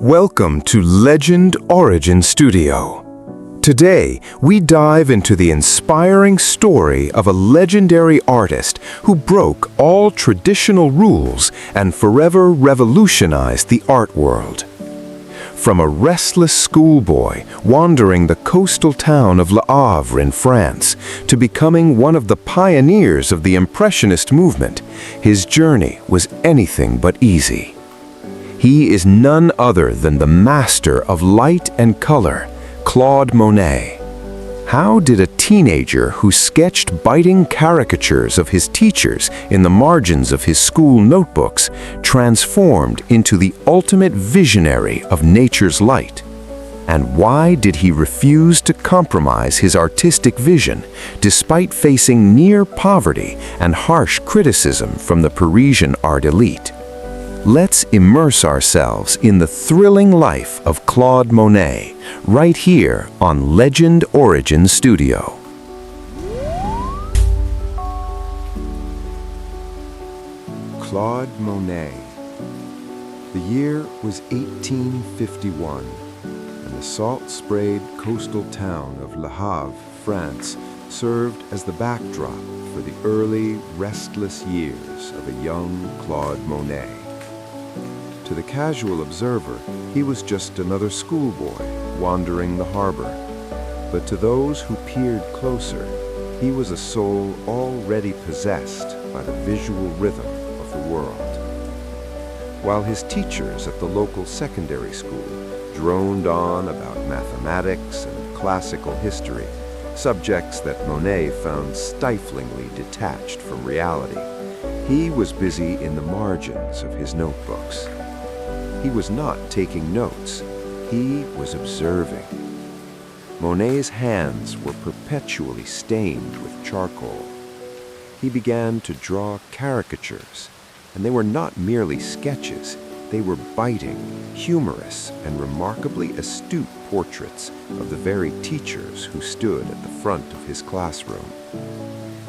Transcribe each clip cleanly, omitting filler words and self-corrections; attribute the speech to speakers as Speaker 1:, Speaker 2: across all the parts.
Speaker 1: Welcome to Legend Origin Studio. Today, we dive into the inspiring story of a legendary artist who broke all traditional rules and forever revolutionized the art world. From a restless schoolboy wandering the coastal town of Le Havre in France to becoming one of the pioneers of the Impressionist movement, his journey was anything but easy. He is none other than the master of light and color, Claude Monet. How did a teenager who sketched biting caricatures of his teachers in the margins of his school notebooks transformed into the ultimate visionary of nature's light? And why did he refuse to compromise his artistic vision despite facing near poverty and harsh criticism from the Parisian art elite? Let's immerse ourselves in the thrilling life of Claude Monet, right here on Legend Origin Studio. Claude Monet. The year was 1851, and the salt-sprayed coastal town of Le Havre, France, served as the backdrop for the early, restless years of a young Claude Monet. To the casual observer, he was just another schoolboy wandering the harbor. But to those who peered closer, he was a soul already possessed by the visual rhythm of the world. While his teachers at the local secondary school droned on about mathematics and classical history, subjects that Monet found stiflingly detached from reality, he was busy in the margins of his notebooks. He was not taking notes, he was observing. Monet's hands were perpetually stained with charcoal. He began to draw caricatures, and they were not merely sketches, they were biting, humorous, and remarkably astute portraits of the very teachers who stood at the front of his classroom.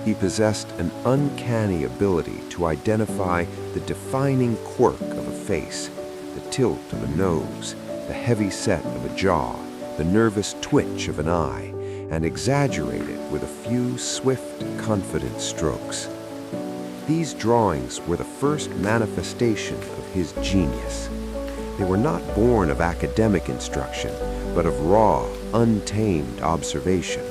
Speaker 1: He possessed an uncanny ability to identify the defining quirk of a face, the tilt of a nose, the heavy set of a jaw, the nervous twitch of an eye, and exaggerate it with a few swift, confident strokes. These drawings were the first manifestation of his genius. They were not born of academic instruction, but of raw, untamed observation.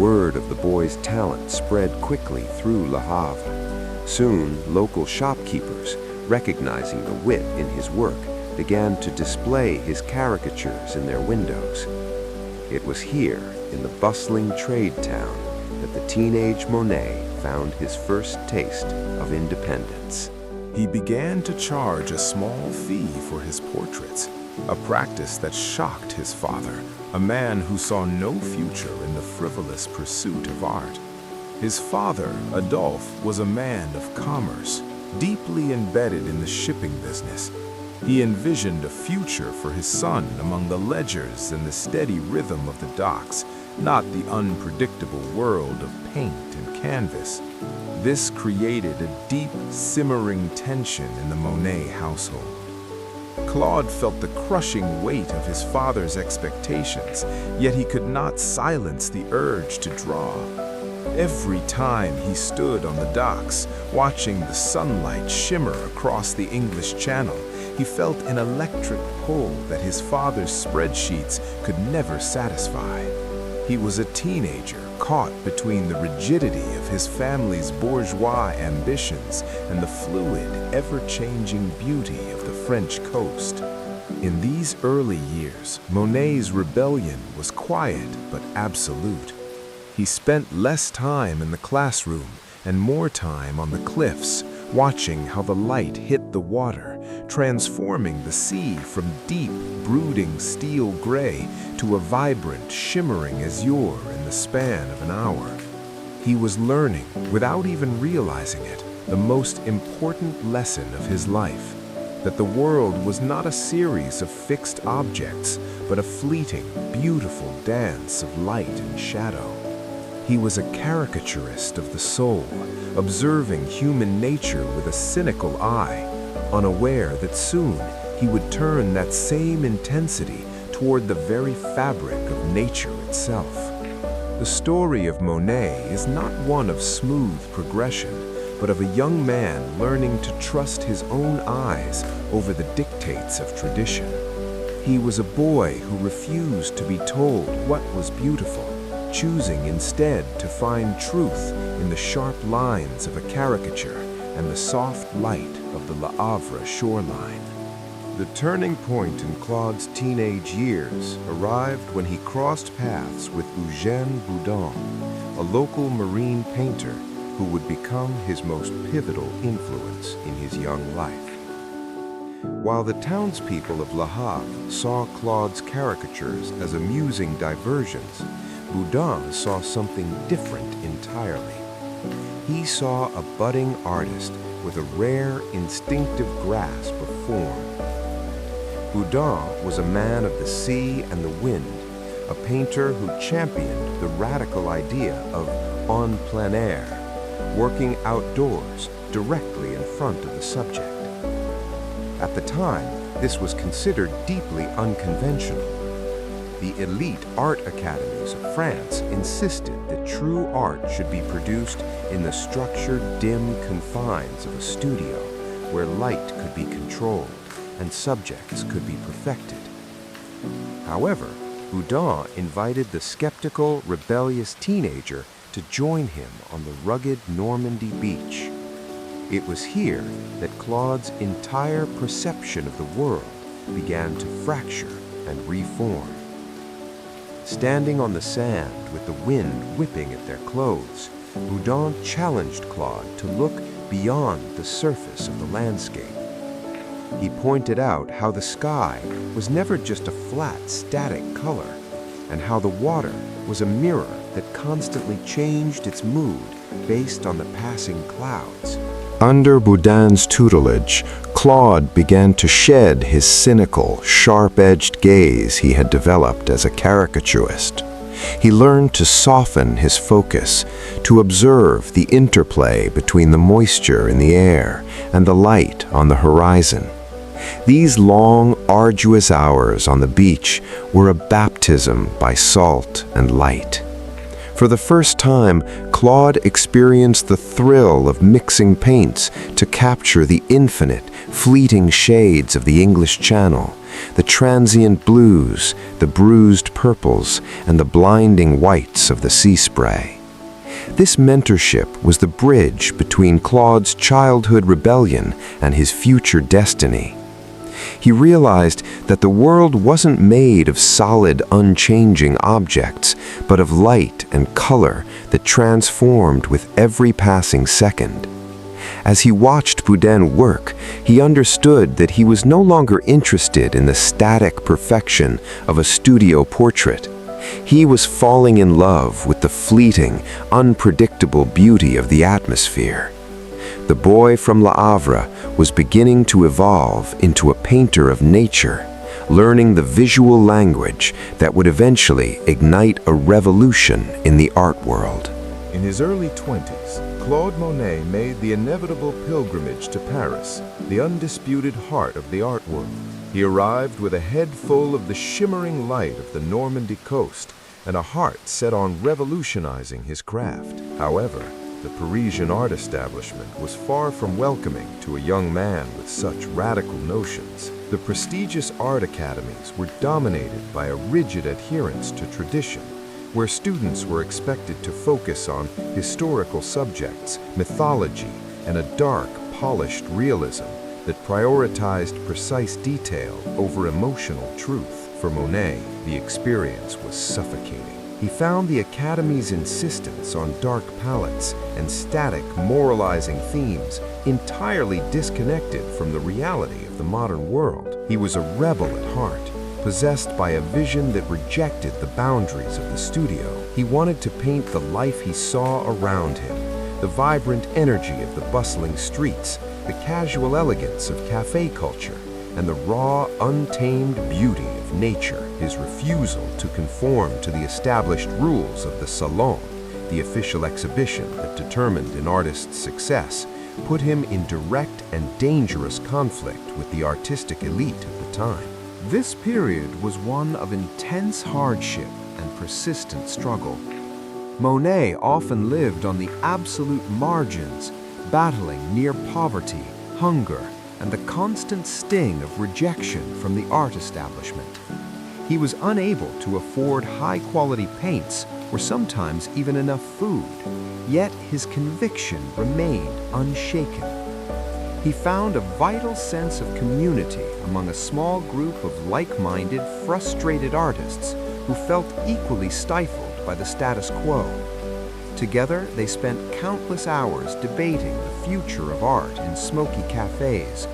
Speaker 1: Word of the boy's talent spread quickly through Le Havre. Soon, local shopkeepers, recognizing the wit in his work, began to display his caricatures in their windows. It was here, in the bustling trade town, that the teenage Monet found his first taste of independence. He began to charge a small fee for his portraits, a practice that shocked his father, a man who saw no future in the frivolous pursuit of art. His father, Adolphe, was a man of commerce, deeply embedded in the shipping business. He envisioned a future for his son among the ledgers and the steady rhythm of the docks, not the unpredictable world of paint and canvas. This created a deep, simmering tension in the Monet household. Claude felt the crushing weight of his father's expectations, yet he could not silence the urge to draw. Every time he stood on the docks, watching the sunlight shimmer across the English Channel, he felt an electric pull that his father's spreadsheets could never satisfy. He was a teenager caught between the rigidity of his family's bourgeois ambitions and the fluid, ever-changing beauty of the French coast. In these early years, Monet's rebellion was quiet but absolute. He spent less time in the classroom and more time on the cliffs, watching how the light hit the water, transforming the sea from deep, brooding steel gray to a vibrant, shimmering azure in the span of an hour. He was learning, without even realizing it, the most important lesson of his life, that the world was not a series of fixed objects, but a fleeting, beautiful dance of light and shadow. He was a caricaturist of the soul, observing human nature with a cynical eye, unaware that soon he would turn that same intensity toward the very fabric of nature itself. The story of Monet is not one of smooth progression, but of a young man learning to trust his own eyes over the dictates of tradition. He was a boy who refused to be told what was beautiful, choosing instead to find truth in the sharp lines of a caricature and the soft light of the Havre shoreline. The turning point in Claude's teenage years arrived when he crossed paths with Eugène Boudin, a local marine painter who would become his most pivotal influence in his young life. While the townspeople of Le Havre saw Claude's caricatures as amusing diversions, Boudin saw something different entirely. He saw a budding artist with a rare, instinctive grasp of form. Boudin was a man of the sea and the wind, a painter who championed the radical idea of en plein air, working outdoors directly in front of the subject. At the time, this was considered deeply unconventional. The elite art academies of France insisted that true art should be produced in the structured, dim confines of a studio where light could be controlled and subjects could be perfected. However, Boudin invited the skeptical, rebellious teenager to join him on the rugged Normandy beach. It was here that Claude's entire perception of the world began to fracture and reform. Standing on the sand with the wind whipping at their clothes, Boudin challenged Claude to look beyond the surface of the landscape. He pointed out how the sky was never just a flat, static color, and how the water was a mirror that constantly changed its mood based on the passing clouds. Under Boudin's tutelage, Claude began to shed his cynical, sharp-edged gaze he had developed as a caricaturist. He learned to soften his focus, to observe the interplay between the moisture in the air and the light on the horizon. These long, arduous hours on the beach were a baptism by salt and light. For the first time, Claude experienced the thrill of mixing paints to capture the infinite, fleeting shades of the English Channel, the transient blues, the bruised purples, and the blinding whites of the sea spray. This mentorship was the bridge between Claude's childhood rebellion and his future destiny. He realized that the world wasn't made of solid, unchanging objects, but of light and color that transformed with every passing second. As he watched Boudin work, he understood that he was no longer interested in the static perfection of a studio portrait. He was falling in love with the fleeting, unpredictable beauty of the atmosphere. The boy from Le Havre was beginning to evolve into a painter of nature, learning the visual language that would eventually ignite a revolution in the art world. In his early 20s, Claude Monet made the inevitable pilgrimage to Paris, the undisputed heart of the art world. He arrived with a head full of the shimmering light of the Normandy coast and a heart set on revolutionizing his craft. However, the Parisian art establishment was far from welcoming to a young man with such radical notions. The prestigious art academies were dominated by a rigid adherence to tradition, where students were expected to focus on historical subjects, mythology, and a dark, polished realism that prioritized precise detail over emotional truth. For Monet, the experience was suffocating. He found the Academy's insistence on dark palettes and static, moralizing themes entirely disconnected from the reality of the modern world. He was a rebel at heart, possessed by a vision that rejected the boundaries of the studio. He wanted to paint the life he saw around him, the vibrant energy of the bustling streets, the casual elegance of cafe culture, and the raw, untamed beauty of nature. His refusal to conform to the established rules of the salon, the official exhibition that determined an artist's success, put him in direct and dangerous conflict with the artistic elite of the time. This period was one of intense hardship and persistent struggle. Monet often lived on the absolute margins, battling near poverty, hunger, and the constant sting of rejection from the art establishment. He was unable to afford high-quality paints or sometimes even enough food, yet his conviction remained unshaken. He found a vital sense of community among a small group of like-minded, frustrated artists who felt equally stifled by the status quo. Together, they spent countless hours debating the future of art in smoky cafes,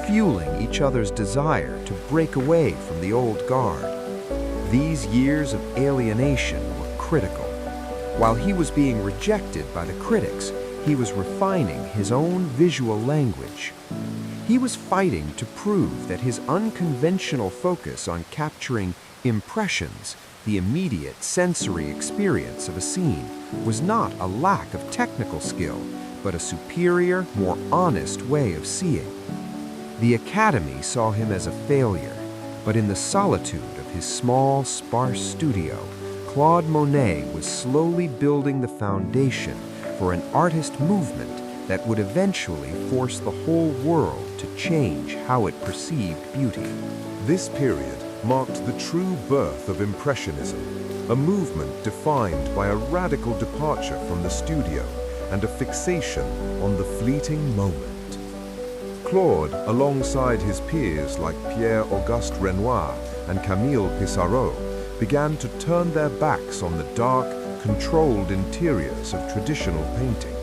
Speaker 1: fueling each other's desire to break away from the old guard. These years of alienation were critical. While he was being rejected by the critics, he was refining his own visual language. He was fighting to prove that his unconventional focus on capturing impressions, the immediate sensory experience of a scene, was not a lack of technical skill, but a superior, more honest way of seeing. The Academy saw him as a failure, but in the solitude of his small, sparse studio, Claude Monet was slowly building the foundation for an artist movement that would eventually force the whole world to change how it perceived beauty.
Speaker 2: This period marked the true birth of Impressionism, a movement defined by a radical departure from the studio and a fixation on the fleeting moment. Claude, alongside his peers like Pierre-Auguste Renoir and Camille Pissarro, began to turn their backs on the dark, controlled interiors of traditional painting.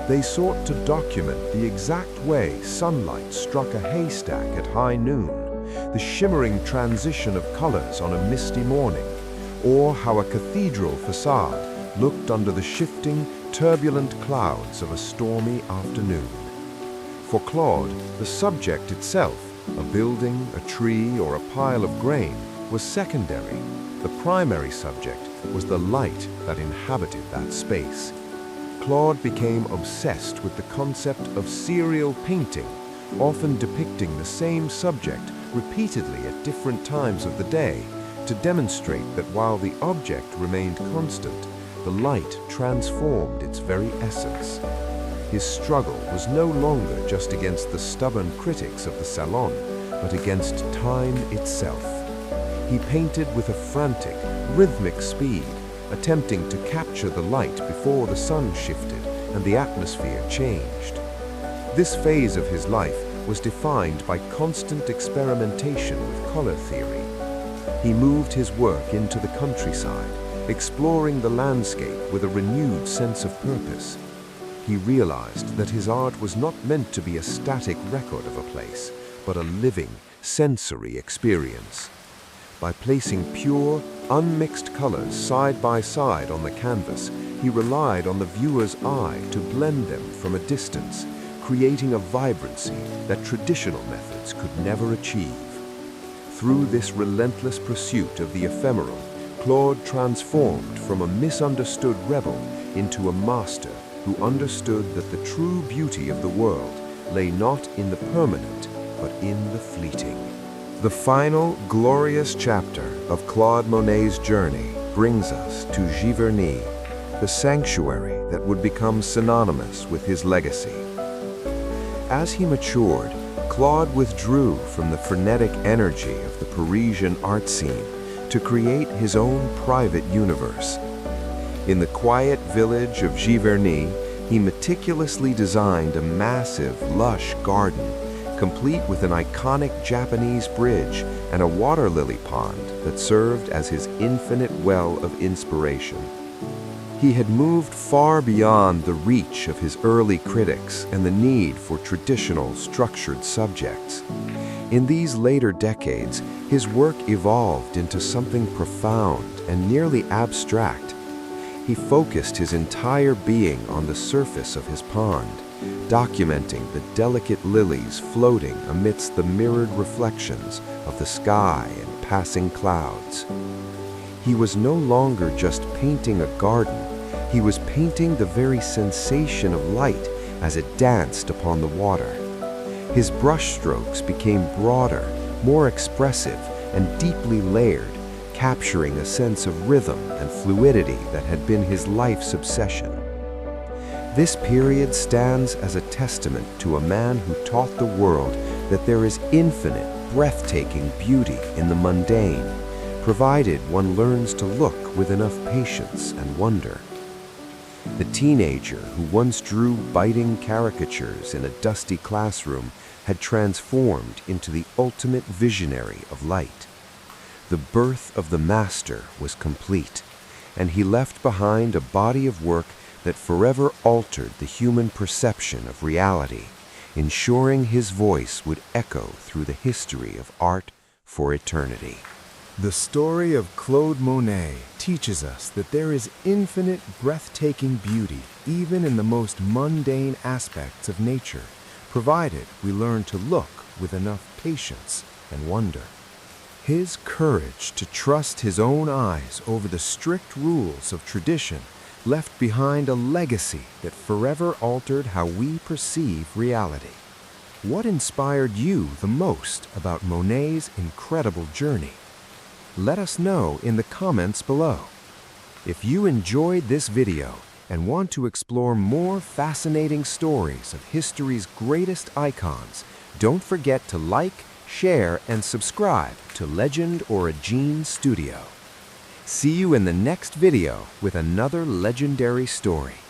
Speaker 2: They sought to document the exact way sunlight struck a haystack at high noon, the shimmering transition of colors on a misty morning, or how a cathedral facade looked under the shifting, turbulent clouds of a stormy afternoon. For Claude, the subject itself, a building, a tree, or a pile of grain, was secondary. The primary subject was the light that inhabited that space. Claude became obsessed with the concept of serial painting, often depicting the same subject repeatedly at different times of the day, to demonstrate that while the object remained constant, the light transformed its very essence. His struggle was no longer just against the stubborn critics of the salon, but against time itself. He painted with a frantic, rhythmic speed, attempting to capture the light before the sun shifted and the atmosphere changed. This phase of his life was defined by constant experimentation with color theory. He moved his work into the countryside, exploring the landscape with a renewed sense of purpose. He realized that his art was not meant to be a static record of a place, but a living, sensory experience. By placing pure, unmixed colors side by side on the canvas, he relied on the viewer's eye to blend them from a distance, creating a vibrancy that traditional methods could never achieve. Through this relentless pursuit of the ephemeral, Claude transformed from a misunderstood rebel into a master who understood that the true beauty of the world lay not in the permanent, but in the fleeting. The final, glorious chapter of Claude Monet's journey brings us to Giverny, the sanctuary that would become synonymous with his legacy. As he matured, Claude withdrew from the frenetic energy of the Parisian art scene to create his own private universe. In the quiet village of Giverny, he meticulously designed a massive, lush garden, complete with an iconic Japanese bridge and a water lily pond that served as his infinite well of inspiration. He had moved far beyond the reach of his early critics and the need for traditional, structured subjects. In these later decades, his work evolved into something profound and nearly abstract. He focused his entire being on the surface of his pond, documenting the delicate lilies floating amidst the mirrored reflections of the sky and passing clouds. He was no longer just painting a garden, he was painting the very sensation of light
Speaker 1: as it danced upon the water. His brushstrokes became broader, more expressive, and deeply layered, capturing a sense of rhythm and fluidity that had been his life's obsession. This period stands as a testament to a man who taught the world that there is infinite, breathtaking beauty in the mundane, provided one learns to look with enough patience and wonder. The teenager who once drew biting caricatures in a dusty classroom had transformed into the ultimate visionary of light. The birth of the master was complete, and he left behind a body of work that forever altered the human perception of reality, ensuring his voice would echo through the history of art for eternity.
Speaker 2: The story of Claude Monet teaches us that there is infinite, breathtaking beauty even in the most mundane aspects of nature, provided we learn to look with enough patience and wonder. His courage to trust his own eyes over the strict rules of tradition left behind a legacy that forever altered how we perceive reality. What inspired you the most about Monet's incredible journey? Let us know in the comments below. If you enjoyed this video and want to explore more fascinating stories of history's greatest icons, don't forget to like, share, and subscribe to Legend or a Gene Studio. See you in the next video with another legendary story.